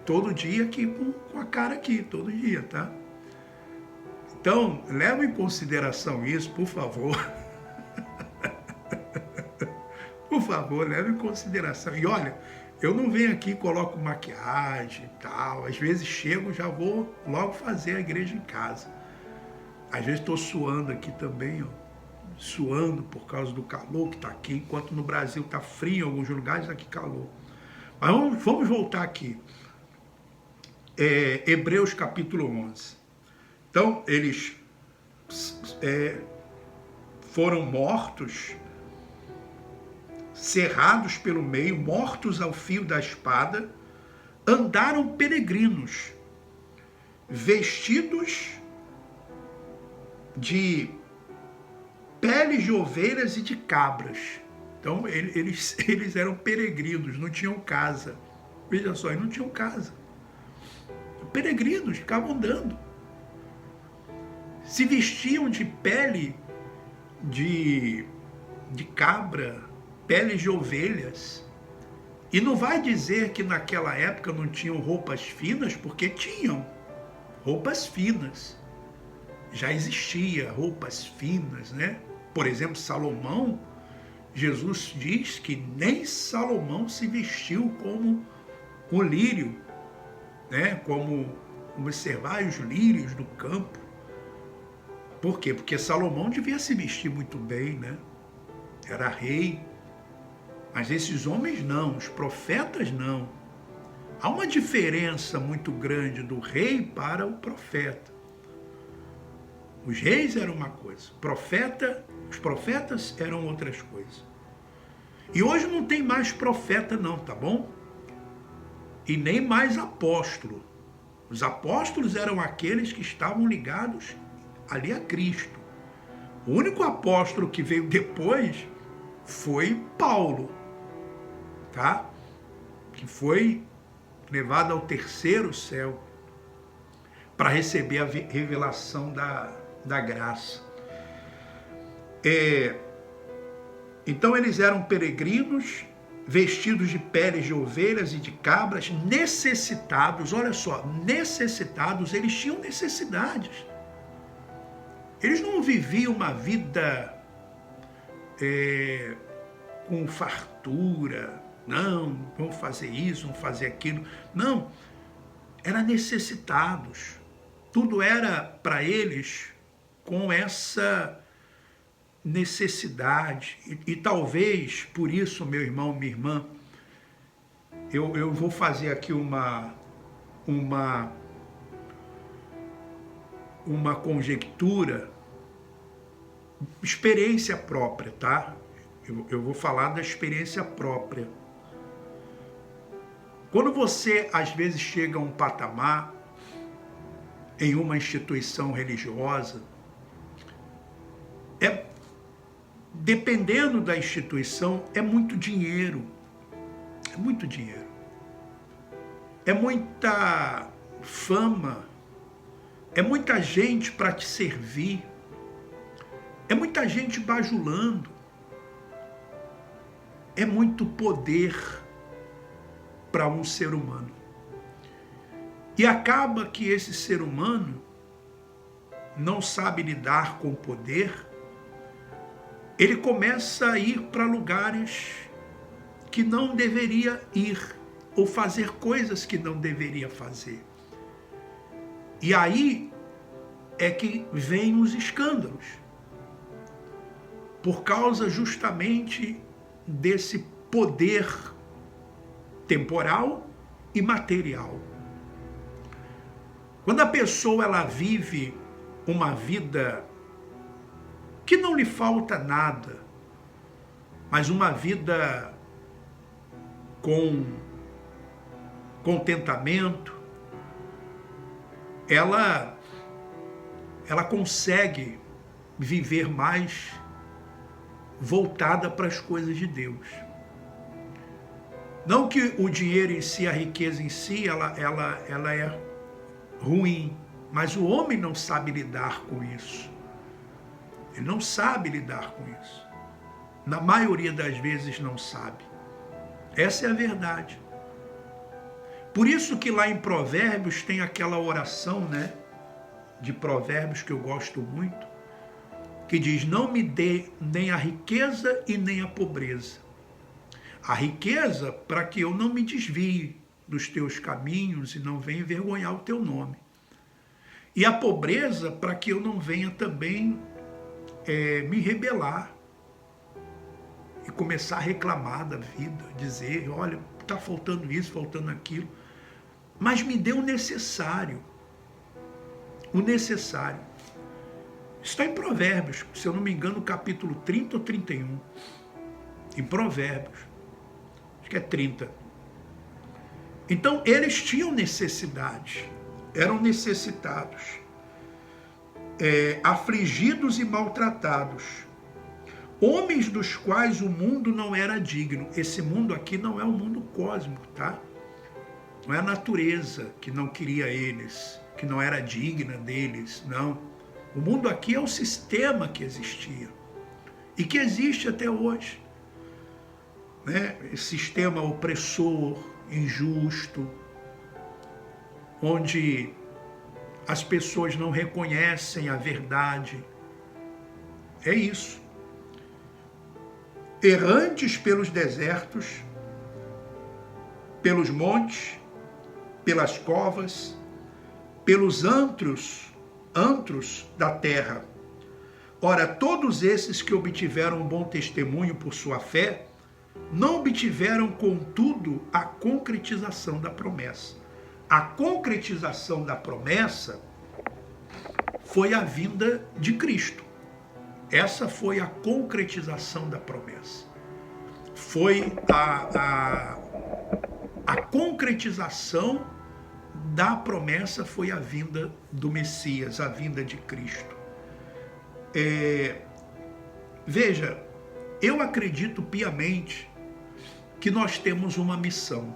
todo dia aqui com a cara aqui, todo dia, tá? Então, leve em consideração isso, por favor. Por favor, leve em consideração. E olha, eu não venho aqui e coloco maquiagem e tal. Às vezes chego, já vou logo fazer a igreja em casa. Às vezes estou suando aqui também, suando por causa do calor que está aqui, enquanto no Brasil está frio em alguns lugares, aqui calor. Mas vamos voltar aqui. Hebreus capítulo 11. Então, eles foram mortos, cerrados pelo meio, mortos ao fio da espada, andaram peregrinos, vestidos de peles de ovelhas e de cabras. Então, eles eram peregrinos, não tinham casa. Veja só, eles não tinham casa. Peregrinos, ficavam andando. Se vestiam de pele de cabra, peles de ovelhas. E não vai dizer que naquela época não tinham roupas finas, porque tinham roupas finas. Já existia roupas finas, né? Por exemplo, Salomão, Jesus diz que nem Salomão se vestiu como o lírio, né? Como observar os lírios do campo. Por quê? Porque Salomão devia se vestir muito bem, né? Era rei. Mas esses homens não, os profetas não. Há uma diferença muito grande do rei para o profeta. Os reis eram uma coisa, os profetas eram outras coisas. E hoje não tem mais profeta não, tá bom? E nem mais apóstolo. Os apóstolos eram aqueles que estavam ligados ali a Cristo. O único apóstolo que veio depois foi Paulo, tá? Que foi levado ao terceiro céu para receber a revelação da graça. Então eles eram peregrinos, vestidos de peles de ovelhas e de cabras, necessitados, olha só, necessitados, eles tinham necessidades. Eles não viviam uma vida com fartura, não, vamos fazer isso, vamos fazer aquilo. Não, eram necessitados. Tudo era para eles com essa necessidade. E talvez, por isso, meu irmão, minha irmã, eu vou fazer aqui uma conjectura, experiência própria, tá? Eu vou falar da experiência própria. Quando você, às vezes, chega a um patamar em uma instituição religiosa, dependendo da instituição, é muito dinheiro. É muito dinheiro. É muita fama. É muita gente para te servir. É muita gente bajulando. É muito poder para um ser humano. E acaba que esse ser humano não sabe lidar com o poder. Ele começa a ir para lugares que não deveria ir, ou fazer coisas que não deveria fazer. E aí é que vêm os escândalos, por causa justamente desse poder temporal e material. Quando a pessoa ela vive uma vida que não lhe falta nada, mas uma vida com contentamento, ela consegue viver mais voltada para as coisas de Deus. Não que o dinheiro em si, a riqueza em si, ela é ruim, mas o homem não sabe lidar com isso. Ele não sabe lidar com isso. Na maioria das vezes não sabe. Essa é a verdade. Por isso que lá em Provérbios tem aquela oração, né, de Provérbios que eu gosto muito, que diz: não me dê nem a riqueza e nem a pobreza. A riqueza para que eu não me desvie dos teus caminhos e não venha envergonhar o teu nome. E a pobreza para que eu não venha também me rebelar e começar a reclamar da vida, dizer, olha, está faltando isso, faltando aquilo. Mas me dê o necessário. O necessário. Está em Provérbios, se eu não me engano, capítulo 30 ou 31. Em Provérbios. Acho que é 30. Então, eles tinham necessidade. Eram necessitados. Afligidos e maltratados. Homens dos quais o mundo não era digno. Esse mundo aqui não é um mundo cósmico, tá? Não é a natureza que não queria eles, que não era digna deles, não. O mundo aqui é o sistema que existia e que existe até hoje, né? Esse sistema opressor, injusto, onde as pessoas não reconhecem a verdade. É isso. Errantes pelos desertos, pelos montes, pelas covas, pelos antros da terra. Ora, todos esses que obtiveram um bom testemunho por sua fé, não obtiveram, contudo, a concretização da promessa. A concretização da promessa foi a vinda de Cristo. Essa foi a concretização da promessa. Foi a concretização da promessa, foi a vinda do Messias, a vinda de Cristo. Veja, eu acredito piamente que nós temos uma missão.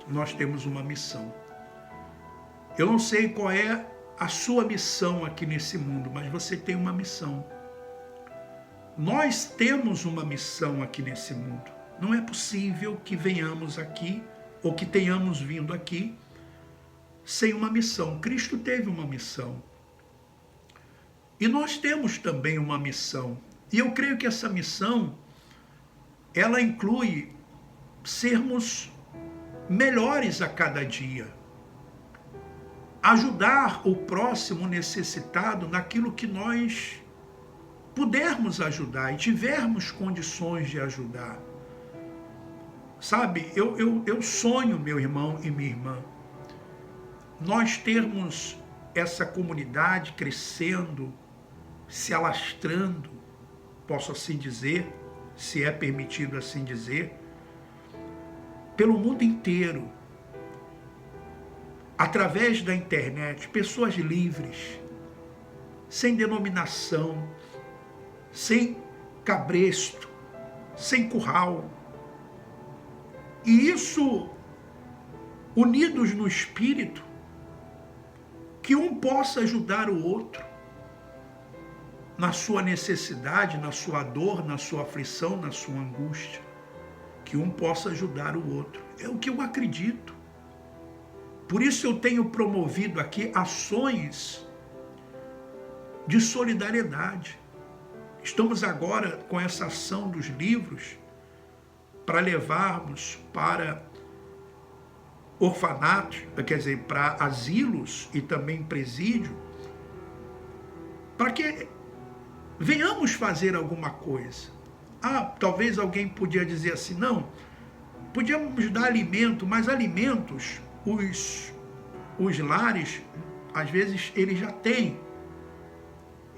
Nós temos uma missão. Eu não sei qual é a sua missão aqui nesse mundo, mas você tem uma missão. Nós temos uma missão aqui nesse mundo. Não é possível que venhamos aqui, ou que tenhamos vindo aqui, sem uma missão. Cristo teve uma missão. E nós temos também uma missão. E eu creio que essa missão, ela inclui sermos melhores a cada dia. Ajudar o próximo necessitado naquilo que nós pudermos ajudar e tivermos condições de ajudar. Sabe, eu sonho, meu irmão e minha irmã, nós termos essa comunidade crescendo, se alastrando, posso assim dizer, se é permitido assim dizer, pelo mundo inteiro, através da internet, pessoas livres, sem denominação, sem cabresto, sem curral. E isso, unidos no Espírito, que um possa ajudar o outro na sua necessidade, na sua dor, na sua aflição, na sua angústia. Que um possa ajudar o outro. É o que eu acredito. Por isso eu tenho promovido aqui ações de solidariedade. Estamos agora com essa ação dos livros para levarmos para orfanatos, quer dizer, para asilos e também presídio, para que venhamos fazer alguma coisa. Talvez alguém podia dizer assim, não, podíamos dar alimento, mas alimentos, os lares, às vezes, eles já têm.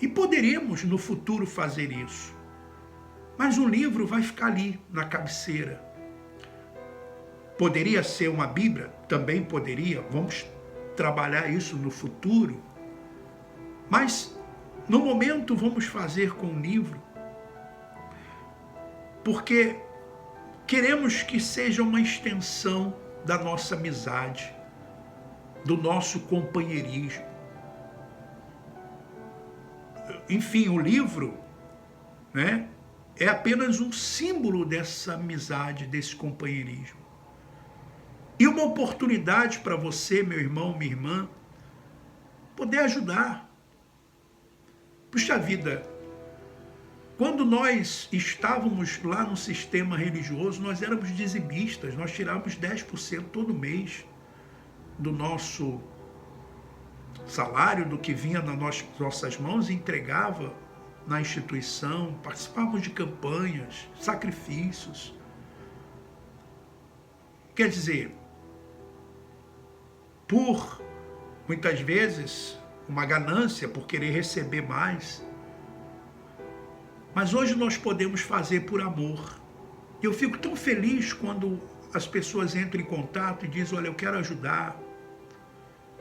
E poderíamos, no futuro, fazer isso. Mas o livro vai ficar ali, na cabeceira. Poderia ser uma Bíblia? Também poderia. Vamos trabalhar isso no futuro. Mas, no momento, vamos fazer com o livro. Porque queremos que seja uma extensão da nossa amizade, do nosso companheirismo. Enfim, o livro, né, é apenas um símbolo dessa amizade, desse companheirismo. E uma oportunidade para você, meu irmão, minha irmã, poder ajudar. Puxa vida, quando nós estávamos lá no sistema religioso, nós éramos dizimistas, nós tirávamos 10% todo mês do nosso salário, do que vinha nas nossas mãos, e entregava na instituição, participávamos de campanhas, sacrifícios. Quer dizer, por muitas vezes uma ganância, por querer receber mais. Mas hoje nós podemos fazer por amor. E eu fico tão feliz quando as pessoas entram em contato e dizem, olha, eu quero ajudar.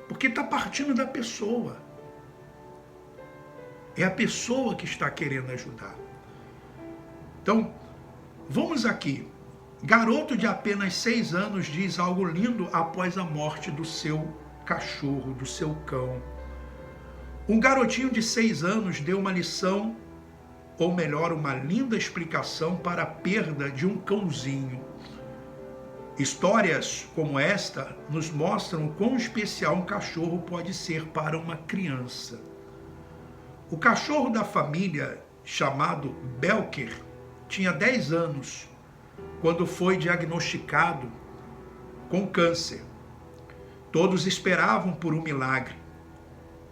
Porque está partindo da pessoa. É a pessoa que está querendo ajudar. Então, vamos aqui. Garoto de apenas 6 anos diz algo lindo após a morte do seu cachorro, do seu cão. Um garotinho de 6 anos deu uma lição, ou melhor, uma linda explicação para a perda de um cãozinho. Histórias como esta nos mostram o quão especial um cachorro pode ser para uma criança. O cachorro da família, chamado Belker, tinha 10 anos quando foi diagnosticado com câncer. Todos esperavam por um milagre.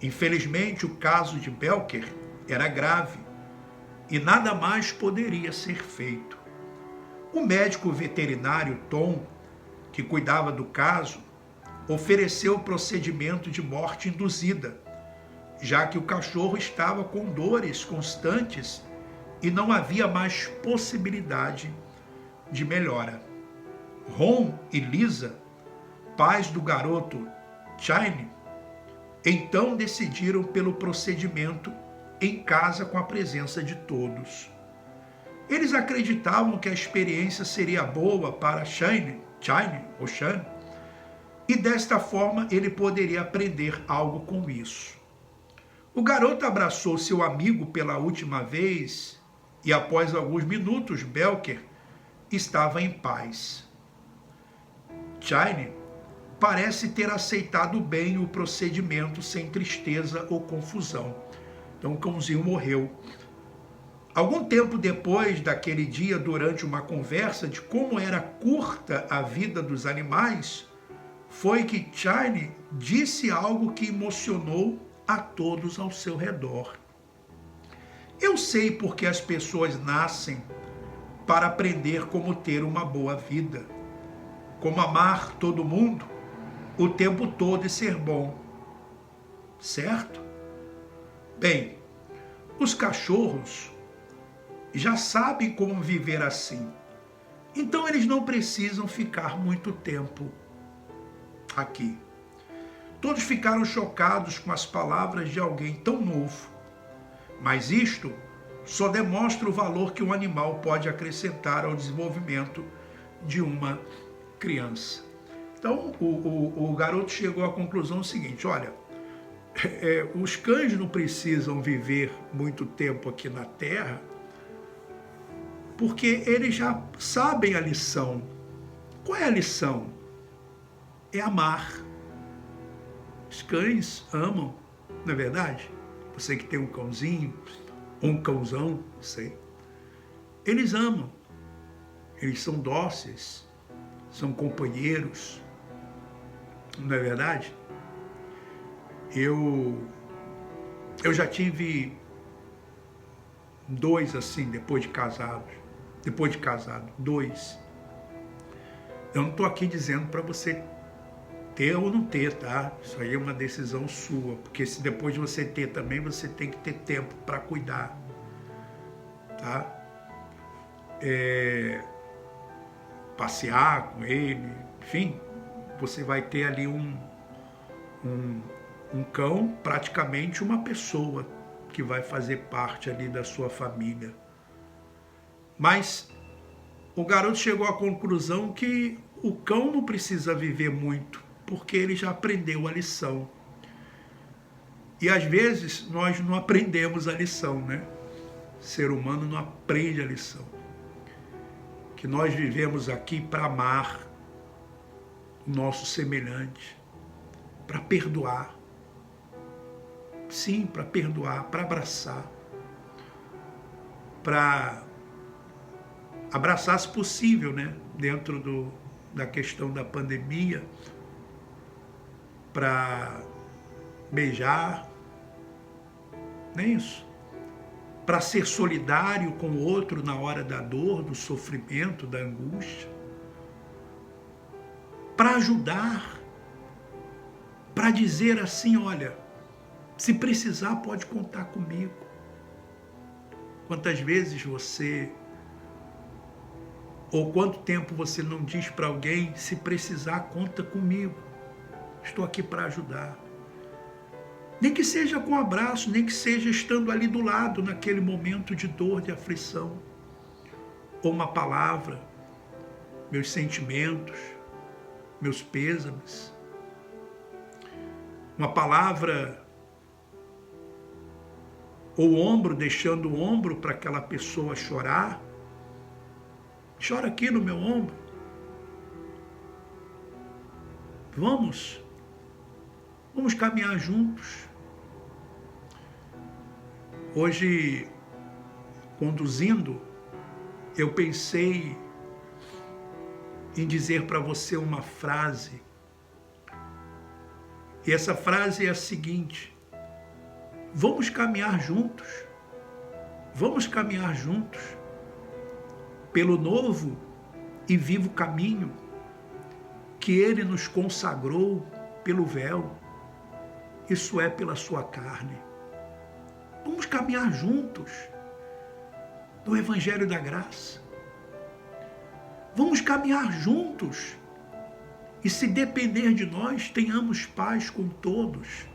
Infelizmente, o caso de Belker era grave e nada mais poderia ser feito. O médico veterinário Tom, que cuidava do caso, ofereceu o procedimento de morte induzida, já que o cachorro estava com dores constantes e não havia mais possibilidade de melhora. Ron e Lisa, pais do garoto Chine, então decidiram pelo procedimento em casa com a presença de todos. Eles acreditavam que a experiência seria boa para Chine, e desta forma ele poderia aprender algo com isso. O garoto abraçou seu amigo pela última vez e após alguns minutos, Belker estava em paz. Chine parece ter aceitado bem o procedimento sem tristeza ou confusão. Então o cãozinho morreu. Algum tempo depois daquele dia, durante uma conversa de como era curta a vida dos animais, foi que Chine disse algo que emocionou a todos ao seu redor. Eu sei porque as pessoas nascem para aprender como ter uma boa vida, como amar todo mundo o tempo todo e ser bom. Certo? Bem, os cachorros já sabem como viver assim. Então eles não precisam ficar muito tempo aqui. Todos ficaram chocados com as palavras de alguém tão novo. Mas isto só demonstra o valor que um animal pode acrescentar ao desenvolvimento de uma criança. Então, o garoto chegou à conclusão seguinte, olha, os cães não precisam viver muito tempo aqui na Terra, porque eles já sabem a lição. Qual é a lição? É amar. Os cães amam, não é verdade? Você que tem um cãozinho, ou um cãozão, não sei. Eles amam. Eles são dóceis, são companheiros, não é verdade? Eu já tive 2 assim, depois de casado, 2. Eu não estou aqui dizendo para você ter ou não ter, tá? Isso aí é uma decisão sua, porque se depois de você ter também, você tem que ter tempo para cuidar, tá? Passear com ele, enfim, você vai ter ali um cão, praticamente uma pessoa que vai fazer parte ali da sua família. Mas o garoto chegou à conclusão que o cão não precisa viver muito, porque ele já aprendeu a lição. E às vezes nós não aprendemos a lição, né? O ser humano não aprende a lição. Que nós vivemos aqui para amar o nosso semelhante, para perdoar. Sim, para perdoar, para abraçar. Para abraçar, se possível, né? Dentro da questão da pandemia, para beijar, nem isso, para ser solidário com o outro na hora da dor, do sofrimento, da angústia, para ajudar, para dizer assim, olha, se precisar pode contar comigo. Quantas vezes você, ou quanto tempo você não diz para alguém, se precisar conta comigo, estou aqui para ajudar. Nem que seja com um abraço, nem que seja estando ali do lado naquele momento de dor, de aflição. Ou uma palavra, meus sentimentos, meus pêsames. Uma palavra, ou ombro, deixando o ombro para aquela pessoa chorar. Chora aqui no meu ombro. Vamos caminhar juntos. Hoje, conduzindo, eu pensei em dizer para você uma frase. E essa frase é a seguinte: vamos caminhar juntos. Vamos caminhar juntos pelo novo e vivo caminho que Ele nos consagrou pelo véu, isso é, pela sua carne. Vamos caminhar juntos no Evangelho da Graça. Vamos caminhar juntos e, se depender de nós, tenhamos paz com todos.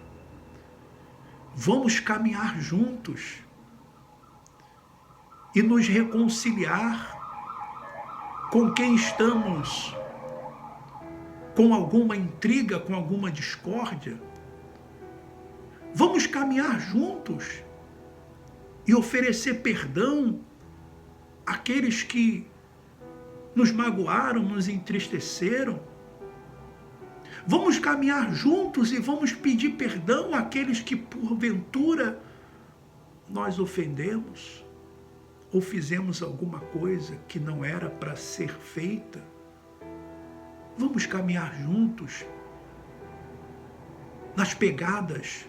Vamos caminhar juntos e nos reconciliar com quem estamos com alguma intriga, com alguma discórdia. Vamos caminhar juntos e oferecer perdão àqueles que nos magoaram, nos entristeceram. Vamos caminhar juntos e vamos pedir perdão àqueles que, porventura, nós ofendemos ou fizemos alguma coisa que não era para ser feita. Vamos caminhar juntos nas pegadas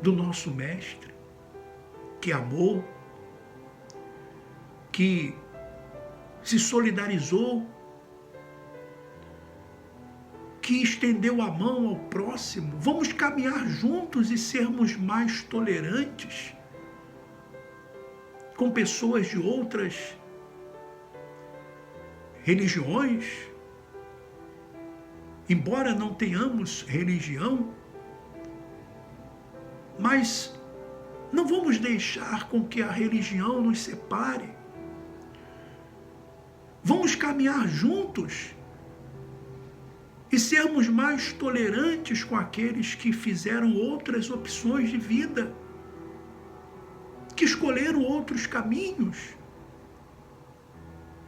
do nosso Mestre, que amou, que se solidarizou, que estendeu a mão ao próximo. Vamos caminhar juntos e sermos mais tolerantes com pessoas de outras religiões. Embora não tenhamos religião, mas não vamos deixar com que a religião nos separe. Vamos caminhar juntos e sermos mais tolerantes com aqueles que fizeram outras opções de vida, que escolheram outros caminhos,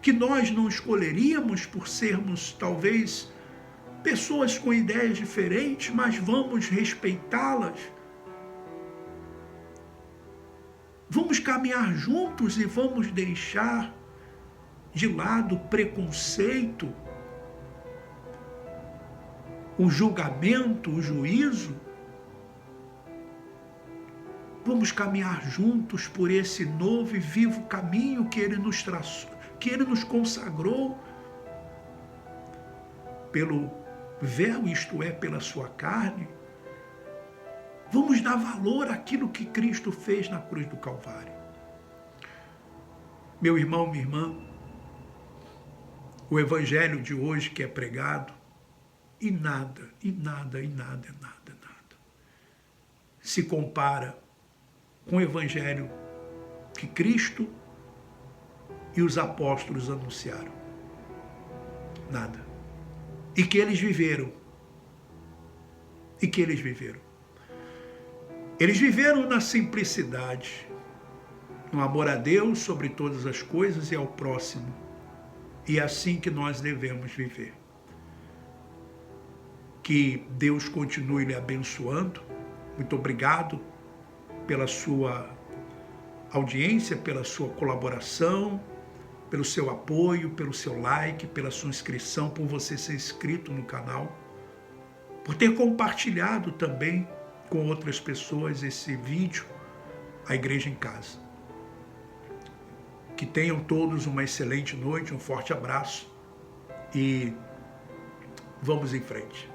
que nós não escolheríamos por sermos talvez pessoas com ideias diferentes, mas vamos respeitá-las. Vamos caminhar juntos e vamos deixar de lado o preconceito, o julgamento, o juízo. Vamos caminhar juntos por esse novo e vivo caminho que Ele nos traçou, que Ele nos consagrou pelo véu, isto é, pela sua carne. Vamos dar valor àquilo que Cristo fez na cruz do Calvário. Meu irmão, minha irmã, o Evangelho de hoje que é pregado, e nada se compara com o Evangelho que Cristo e os apóstolos anunciaram. Nada. E que eles viveram. Eles viveram na simplicidade, no amor a Deus sobre todas as coisas e ao próximo. E é assim que nós devemos viver. Que Deus continue lhe abençoando. Muito obrigado pela sua audiência, pela sua colaboração, pelo seu apoio, pelo seu like, pela sua inscrição, por você ser inscrito no canal, por ter compartilhado também com outras pessoas esse vídeo, A Igreja em Casa. Que tenham todos uma excelente noite, um forte abraço e vamos em frente.